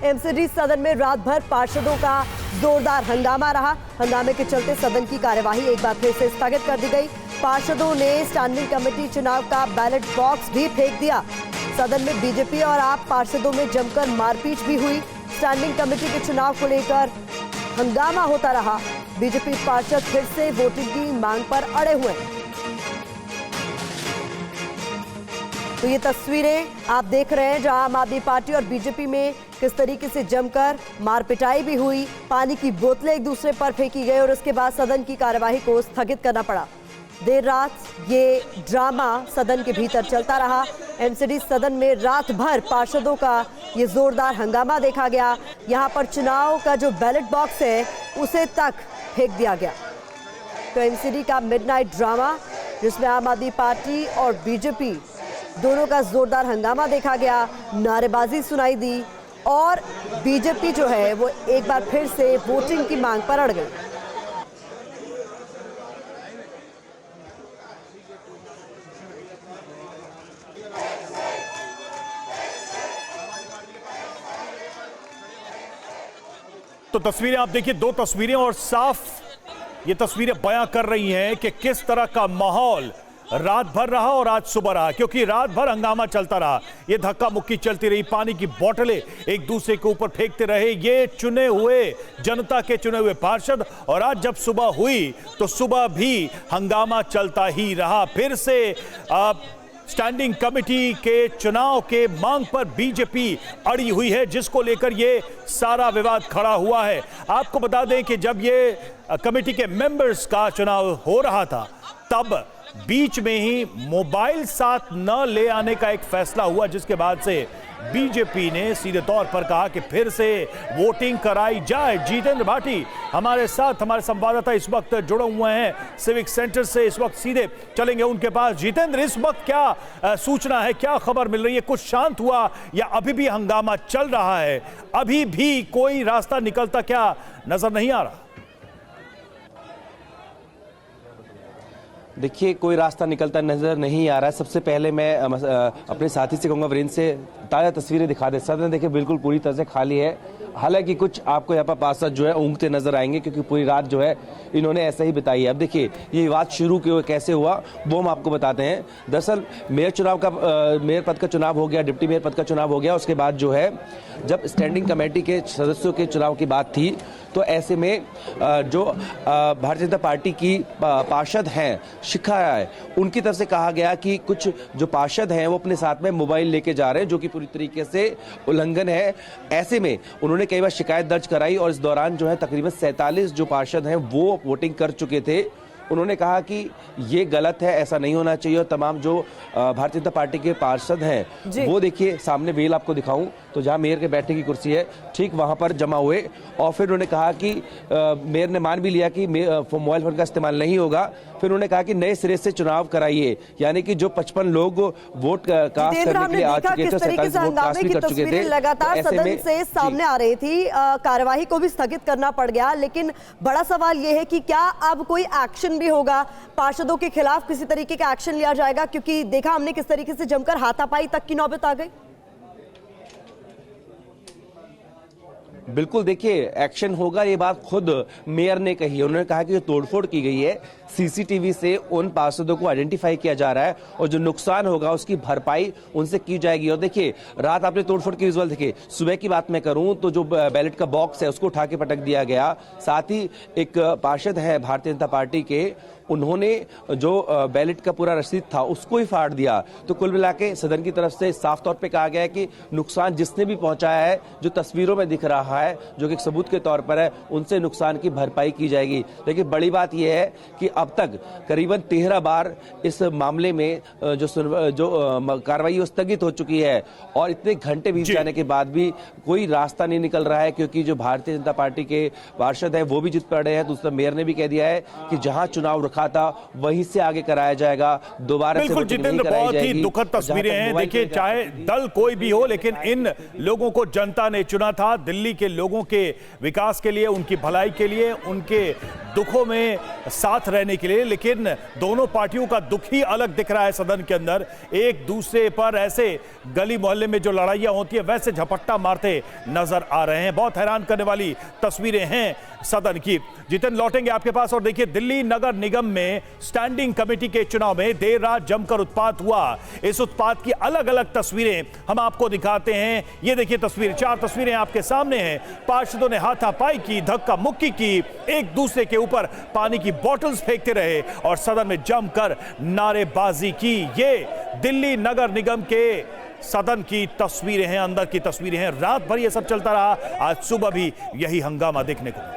MCD सदन में रात भर पार्षदों का जोरदार हंगामा रहा। हंगामे के चलते सदन की कार्यवाही एक बार फिर से स्थगित कर दी गई। पार्षदों ने स्टैंडिंग कमेटी चुनाव का बैलेट बॉक्स भी फेंक दिया। सदन में बीजेपी और आप पार्षदों में जमकर मारपीट भी हुई। स्टैंडिंग कमेटी के चुनाव को लेकर हंगामा होता रहा। बीजेपी पार्षद फिर से वोटिंग की मांग पर अड़े हुए। तो ये तस्वीरें आप देख रहे हैं जहां आम आदमी पार्टी और बीजेपी में किस तरीके से जमकर मारपिटाई भी हुई। पानी की बोतलें एक दूसरे पर फेंकी गई और उसके बाद सदन की कार्यवाही को स्थगित करना पड़ा। देर रात ये ड्रामा सदन के भीतर चलता रहा। एमसीडी सदन में रात भर पार्षदों का ये जोरदार हंगामा देखा गया। यहां पर चुनाव का जो बैलेट बॉक्स है उसे तक फेंक दिया गया। तो एमसीडी का मिडनाइट ड्रामा जिसमें आम आदमी पार्टी और बीजेपी दोनों का जोरदार हंगामा देखा गया, नारेबाजी सुनाई दी और बीजेपी जो है वो एक बार फिर से वोटिंग की मांग पर अड़ गई। तो तस्वीरें आप देखिए, दो तस्वीरें और साफ ये तस्वीरें बयां कर रही हैं कि किस तरह का माहौल रात भर रहा और आज सुबह रहा, क्योंकि रात भर हंगामा चलता रहा। ये धक्का मुक्की चलती रही, पानी की बोतलें एक दूसरे के ऊपर फेंकते रहे ये चुने हुए जनता के चुने हुए पार्षद। और आज जब सुबह हुई तो सुबह भी हंगामा चलता ही रहा। फिर से स्टैंडिंग कमेटी के चुनाव के मांग पर बीजेपी अड़ी हुई है, जिसको लेकर ये सारा विवाद खड़ा हुआ है। आपको बता दें कि जब ये कमेटी के मेंबर्स का चुनाव हो रहा था तब बीच में ही मोबाइल साथ न ले आने का एक फैसला हुआ, जिसके बाद से बीजेपी ने सीधे तौर पर कहा कि फिर से वोटिंग कराई जाए। जितेंद्र भाटी हमारे साथ, हमारे संवाददाता इस वक्त जुड़े हुए हैं सिविक सेंटर से, इस वक्त सीधे चलेंगे उनके पास। जितेंद्र, इस वक्त क्या सूचना है, क्या खबर मिल रही है? कुछ शांत हुआ या अभी भी हंगामा चल रहा है? अभी भी कोई रास्ता निकलता क्या नजर नहीं आ रहा? देखिए, कोई रास्ता निकलता नजर नहीं आ रहा है। सबसे पहले मैं अपने साथी से कहूँगा वीरेंद्र से ताज़ा तस्वीरें दिखा दे। सदन देखिए बिल्कुल पूरी तरह से खाली है। हालांकि कुछ आपको यहाँ पर पार्षद जो है ऊँघते नजर आएंगे, क्योंकि पूरी रात जो है इन्होंने ऐसे ही बिताई है। अब देखिए ये विवाद शुरू कैसे हुआ वो हम आपको बताते हैं। दरअसल मेयर पद का चुनाव हो गया, डिप्टी मेयर पद का चुनाव हो गया। उसके बाद जो है जब स्टैंडिंग कमेटी के सदस्यों के चुनाव की बात थी तो ऐसे में जो भारतीय जनता पार्टी की पार्षद हैं शिखा राय, उनकी तरफ से कहा गया कि कुछ जो पार्षद हैं वो अपने साथ में मोबाइल लेके जा रहे हैं, जो कि पूरी तरीके से उल्लंघन है। ऐसे में उन्होंने कई बार शिकायत दर्ज कराई और इस दौरान जो है तकरीबन 47 जो पार्षद हैं वो वोटिंग कर चुके थे। उन्होंने कहा कि ये गलत है, ऐसा नहीं होना चाहिए। और तमाम जो भारतीय जनता पार्टी के पार्षद हैं वो देखिए सामने वेल आपको दिखाऊं तो जहां मेयर के बैठने की कुर्सी है ठीक वहां पर जमा हुए। और फिर उन्होंने कहा कि मेयर ने मान भी लिया कि मोबाइल फोन का इस्तेमाल नहीं होगा। फिर उन्होंने कहा कि नए सिरे से चुनाव कराइए, यानी कि जो 55 लोग वोट कास्ट करने के लिए आ चुके थे, 47 वोट कास्ट भी कर चुके थे। लगातार सदन से सामने आ रही थी, कार्यवाही को भी स्थगित करना पड़ गया। लेकिन बड़ा सवाल यह है कि क्या अब कोई एक्शन भी होगा, पार्षदों के खिलाफ किसी तरीके का एक्शन लिया जाएगा? क्योंकि देखा हमने किस तरीके से जमकर हाथापाई तक की नौबत आ गई। बिल्कुल, देखिए एक्शन होगा, ये बात खुद मेयर ने कही। उन्होंने कहा कि जो तोड़फोड़ की गई है सीसीटीवी से उन पार्षदों को आइडेंटिफाई किया जा रहा है और जो नुकसान होगा उसकी भरपाई उनसे की जाएगी। और देखिए रात आपने तोड़फोड़ की विजुअल देखिए। सुबह की बात मैं करूं तो जो बैलेट का बॉक्स है उसको उठा के पटक दिया गया। साथ ही एक पार्षद है भारतीय जनता पार्टी के, उन्होंने जो बैलेट का पूरा रसीद था उसको ही फाड़ दिया। तो कुल मिला के सदन की तरफ से साफ तौर पे कहा गया है कि नुकसान जिसने भी पहुंचाया है, जो तस्वीरों में दिख रहा है, जो कि एक सबूत के तौर पर है, उनसे नुकसान की भरपाई की जाएगी। लेकिन बड़ी बात यह है कि अब तक करीबन 13 बार इस मामले में जो कार्रवाई स्थगित हो चुकी है और इतने घंटे बीत जाने के बाद भी कोई रास्ता नहीं निकल रहा है, क्योंकि जो भारतीय जनता पार्टी के पार्षद है वो भी जिद पड़ रहे हैं। दूसरा मेयर ने भी कह दिया है कि जहां चुनाव रखा था वहीं से आगे कराया जाएगा, दोबारा से बिल्कुल वोटिंग नहीं जितेंद्र, कराई बहुत ही जाएगी। दुखद तस्वीरें हैं। देखिए, चाहे दल कोई भी हो, लेकिन इन लोगों को जनता ने चुना था दिल्ली के लोगों के विकास के लिए, उनकी भलाई के लिए, उनके दुखों में साथ रहने के लिए। लेकिन दोनों पार्टियों का दुख ही अलग दिख रहा है सदन के अंदर। एक दूसरे पर ऐसे गली मोहल्ले में जो लड़ाइयां होती है वैसे झपट्टा मारते नजर आ रहे हैं। बहुत हैरान करने वाली तस्वीरें हैं सदन की। जितेंद्र, लौटेंगे आपके पास। और देखिए, दिल्ली नगर निगम में स्टैंडिंग कमेटी के चुनाव में देर रात जमकर उत्पात हुआ। इस उत्पात की अलग अलग तस्वीरें हम आपको दिखाते हैं। ये देखिए तस्वीर, 4 तस्वीरें आपके सामने हैं। पार्षदों ने हाथापाई की, धक्का मुक्की की, एक दूसरे के ऊपर पानी की बोतल्स फेंकते रहे और सदन में जमकर नारेबाजी की। ये दिल्ली नगर निगम के सदन की तस्वीरें हैं, अंदर की तस्वीरें हैं। रात भर ये सब चलता रहा। आज सुबह भी यही हंगामा देखने को मिला।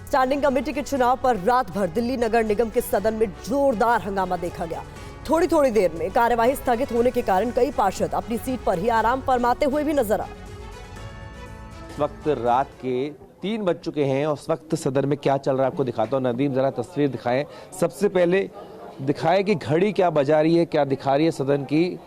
स्टैंडिंग कमेटी के चुनाव पर रात भर दिल्ली नगर निगम के सदन में जोरदार हंगामा देखा गया। थोड़ी थोड़ी देर में कार्यवाही स्थगित होने के कारण कई पार्षद अपनी सीट पर ही आराम फरमाते हुए भी नजर आए। इस वक्त रात के 3 बज चुके हैं और उस वक्त सदन में क्या चल रहा है आपको दिखाता हूँ। नदीम, जरा तस्वीर दिखाएं। सबसे पहले दिखाए कि घड़ी क्या बजा रही है, क्या दिखा रही है सदन की,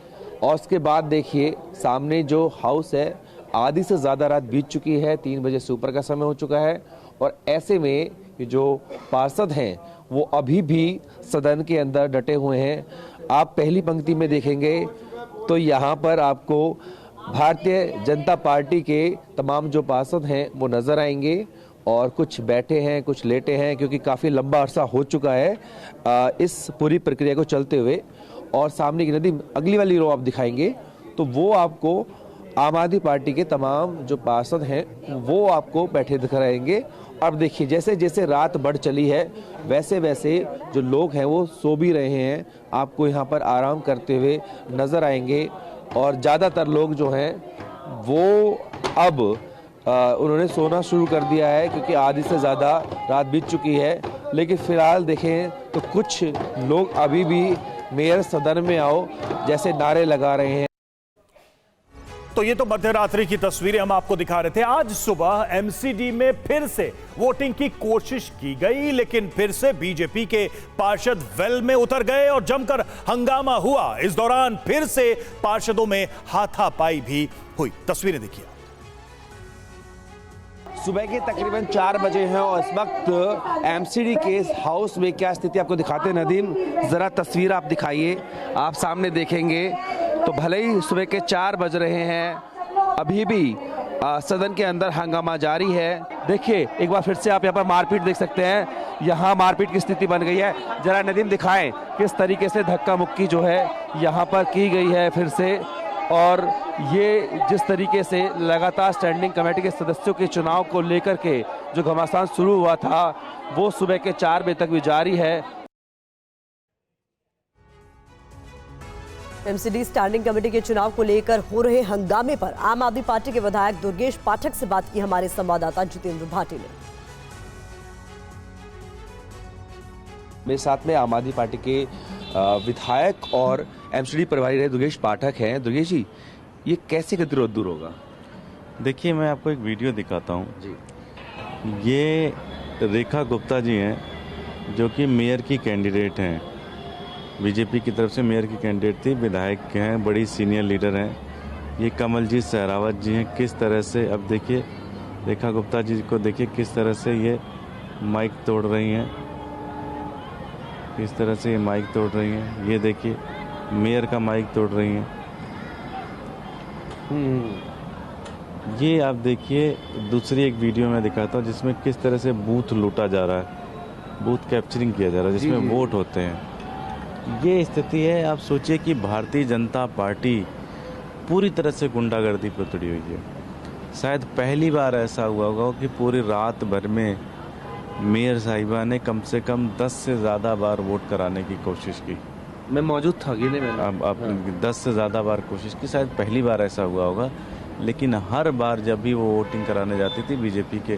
और उसके बाद देखिए सामने जो हाउस है, आधी से ज़्यादा रात बीत चुकी है, 3 बजे से ऊपर का समय हो चुका है। और ऐसे में जो पार्षद हैं वो अभी भी सदन के अंदर डटे हुए हैं। आप पहली पंक्ति में देखेंगे तो यहाँ पर आपको भारतीय जनता पार्टी के तमाम जो पार्षद हैं वो नज़र आएंगे, और कुछ बैठे हैं, कुछ लेटे हैं, क्योंकि काफ़ी लंबा अरसा हो चुका है इस पूरी प्रक्रिया को चलते हुए। और सामने की नदी, अगली वाली रो आप दिखाएंगे तो वो आपको आम आदमी पार्टी के तमाम जो पार्षद हैं वो आपको बैठे दिख रहेंगे। अब देखिए, जैसे जैसे रात बढ़ चली है वैसे वैसे जो लोग हैं वो सो भी रहे हैं, आपको यहाँ पर आराम करते हुए नज़र आएंगे। और ज़्यादातर लोग जो हैं वो अब उन्होंने सोना शुरू कर दिया है, क्योंकि आधी से ज़्यादा रात बीत चुकी है। लेकिन फ़िलहाल देखें तो कुछ लोग अभी भी मेयर सदन में आओ जैसे नारे लगा रहे हैं। तो ये तो मध्यरात्रि की तस्वीरें हम आपको दिखा रहे थे। आज सुबह एमसीडी में फिर से वोटिंग की कोशिश की गई, लेकिन फिर से बीजेपी के पार्षद वेल में उतर गए और जमकर हंगामा हुआ। इस दौरान फिर से पार्षदों में हाथापाई भी हुई। तस्वीरें देखिए। सुबह के तकरीबन 4 बजे हैं और इस वक्त एमसीडी के हाउस में क्या स्थिति आपको दिखाते हैं। नदीम, जरा तस्वीर आप दिखाइए। आप सामने देखेंगे तो भले ही सुबह के 4 बज रहे हैं, अभी भी सदन के अंदर हंगामा जारी है। देखिए, एक बार फिर से आप यहाँ पर मारपीट देख सकते हैं। यहाँ मारपीट की स्थिति बन गई है। जरा नदीम दिखाएं किस तरीके से धक्का मुक्की जो है यहाँ पर की गई है फिर से। और ये जिस तरीके से लगातार स्टैंडिंग कमेटी के सदस्यों के चुनाव को लेकर के जो घमासान शुरू हुआ था वो सुबह के 4 बजे तक भी जारी है। एमसीडी स्टैंडिंग कमेटी के चुनाव को लेकर हो रहे हंगामे पर आम आदमी पार्टी के विधायक दुर्गेश पाठक से बात की हमारे संवाददाता जितेंद्र भाटी ने। मेरे साथ में आम आदमी पार्टी के विधायक और एमसीडी प्रभारी रहे दुर्गेश पाठक हैं। दुर्गेश जी, ये कैसे गतिरोध दूर होगा? देखिए, मैं आपको एक वीडियो दिखाता हूँ जी। ये रेखा गुप्ता जी हैं जो कि मेयर की कैंडिडेट हैं, बीजेपी की तरफ से मेयर की कैंडिडेट थी, विधायक हैं, बड़ी सीनियर लीडर हैं। ये कमलजीत सहरावत जी हैं। किस तरह से, अब देखिए रेखा गुप्ता जी को देखिए किस तरह से ये माइक तोड़ रही हैं, किस तरह से ये माइक तोड़ रही हैं। ये देखिए मेयर का माइक तोड़ रही हैं। ये आप देखिए दूसरी एक वीडियो में दिखाता हूँ जिसमें किस तरह से बूथ लूटा जा रहा है, बूथ कैप्चरिंग किया जा रहा है जिसमें वोट होते हैं। ये स्थिति है। आप सोचिए कि भारतीय जनता पार्टी पूरी तरह से गुंडागर्दी पर उतरी हुई है। शायद पहली बार ऐसा हुआ होगा कि पूरी रात भर में मेयर साहिबा ने कम से कम 10 से ज़्यादा बार वोट कराने की कोशिश की। मैं मौजूद था गिने में। अब 10 से ज़्यादा बार कोशिश की, शायद पहली बार ऐसा हुआ होगा। लेकिन हर बार जब भी वो वोटिंग कराने जाती थी, बीजेपी के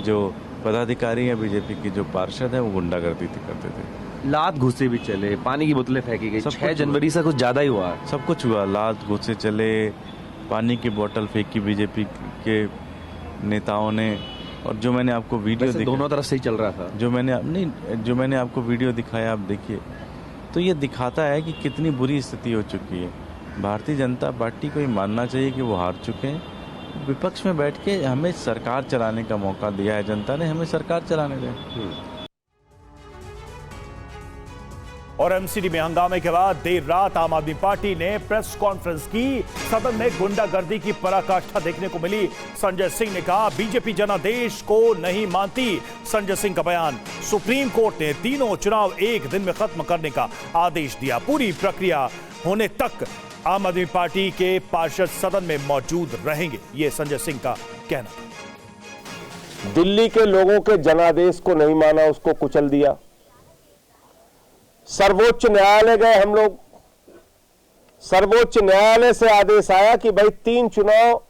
जो पदाधिकारी हैं, बीजेपी के जो पार्षद हैं, वो गुंडागर्दी करते थे। लात घुसे भी चले, पानी की बोतलें फेंकी गई। 6 जनवरी से कुछ ज़्यादा ही हुआ। सब कुछ हुआ। लात घुसे चले, पानी की बोतल फेंकी बीजेपी के नेताओं ने, और जो मैंने आपको वीडियो दोनों तरफ से ही चल रहा था। जो मैंने आपको वीडियो दिखाया, आप देखिए, तो ये दिखाता है कि कितनी बुरी स्थिति हो चुकी है। भारतीय जनता पार्टी को ये मानना चाहिए कि वो हार चुके हैं। विपक्ष में बैठ के हमें सरकार चलाने का मौका दिया है जनता ने, हमें सरकार चलाने दें। और एमसीडी में हंगामे के बाद देर रात आम आदमी पार्टी ने प्रेस कॉन्फ्रेंस की। सदन में गुंडागर्दी की पराकाष्ठा देखने को मिली। संजय सिंह ने कहा, बीजेपी जनादेश को नहीं मानती। संजय सिंह का बयान, सुप्रीम कोर्ट ने तीनों चुनाव एक दिन में खत्म करने का आदेश दिया। पूरी प्रक्रिया होने तक आम आदमी पार्टी के पार्षद सदन में मौजूद रहेंगे, ये संजय सिंह का कहना। दिल्ली के लोगों के जनादेश को नहीं माना, उसको कुचल दिया। सर्वोच्च न्यायालय गए हम लोग। सर्वोच्च न्यायालय से आदेश आया कि भाई 3 चुनाव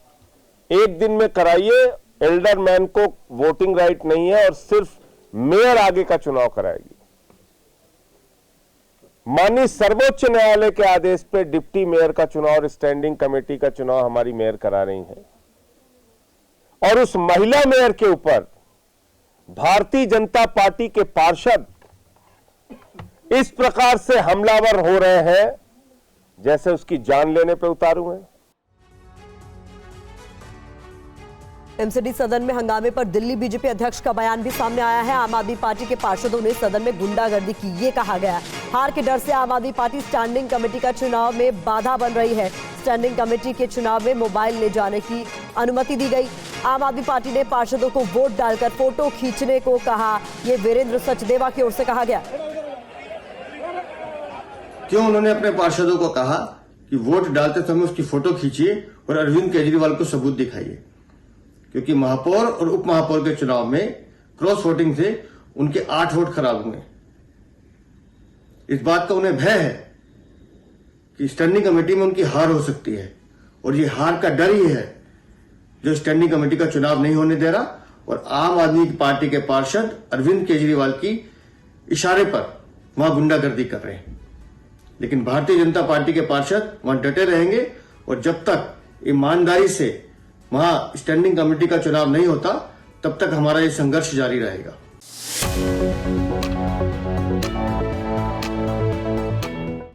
एक दिन में कराइए, एल्डर मैन को वोटिंग राइट नहीं है और सिर्फ मेयर आगे का चुनाव कराएगी। माननीय सर्वोच्च न्यायालय के आदेश पे डिप्टी मेयर का चुनाव और स्टैंडिंग कमेटी का चुनाव हमारी मेयर करा रही है। और उस महिला मेयर के ऊपर भारतीय जनता पार्टी के पार्षद इस प्रकार से हमलावर हो रहे हैं जैसे उसकी जान लेने पे उतारू हैं। एमसीडी सदन में हंगामे पर दिल्ली बीजेपी अध्यक्ष का बयान भी सामने आया है। आम आदमी पार्टी के पार्षदों ने सदन में गुंडागर्दी की, ये कहा गया। हार के डर से आम आदमी पार्टी स्टैंडिंग कमेटी का चुनाव में बाधा बन रही है। स्टैंडिंग कमेटी के चुनाव में मोबाइल ले जाने की अनुमति दी गई। आम आदमी पार्टी ने पार्षदों को वोट डालकर फोटो खींचने को कहा। ये वीरेंद्र सचदेवा की ओर से कहा गया। क्यों उन्होंने अपने पार्षदों को कहा कि वोट डालते समय उसकी फोटो खींचिए और अरविंद केजरीवाल को सबूत दिखाइए, क्योंकि महापौर और उप महापौर के चुनाव में क्रॉस वोटिंग से उनके 8 वोट खराब हुए। इस बात का उन्हें भय है कि स्टैंडिंग कमेटी में उनकी हार हो सकती है, और ये हार का डर ही है जो स्टैंडिंग कमेटी का चुनाव नहीं होने दे रहा। और आम आदमी पार्टी के पार्षद अरविंद केजरीवाल की इशारे पर वहां गुंडागर्दी कर रहे हैं। लेकिन भारतीय जनता पार्टी के पार्षद वहां डटे रहेंगे, और जब तक ईमानदारी से वहां स्टैंडिंग कमेटी का चुनाव नहीं होता, तब तक हमारा ये संघर्ष जारी रहेगा।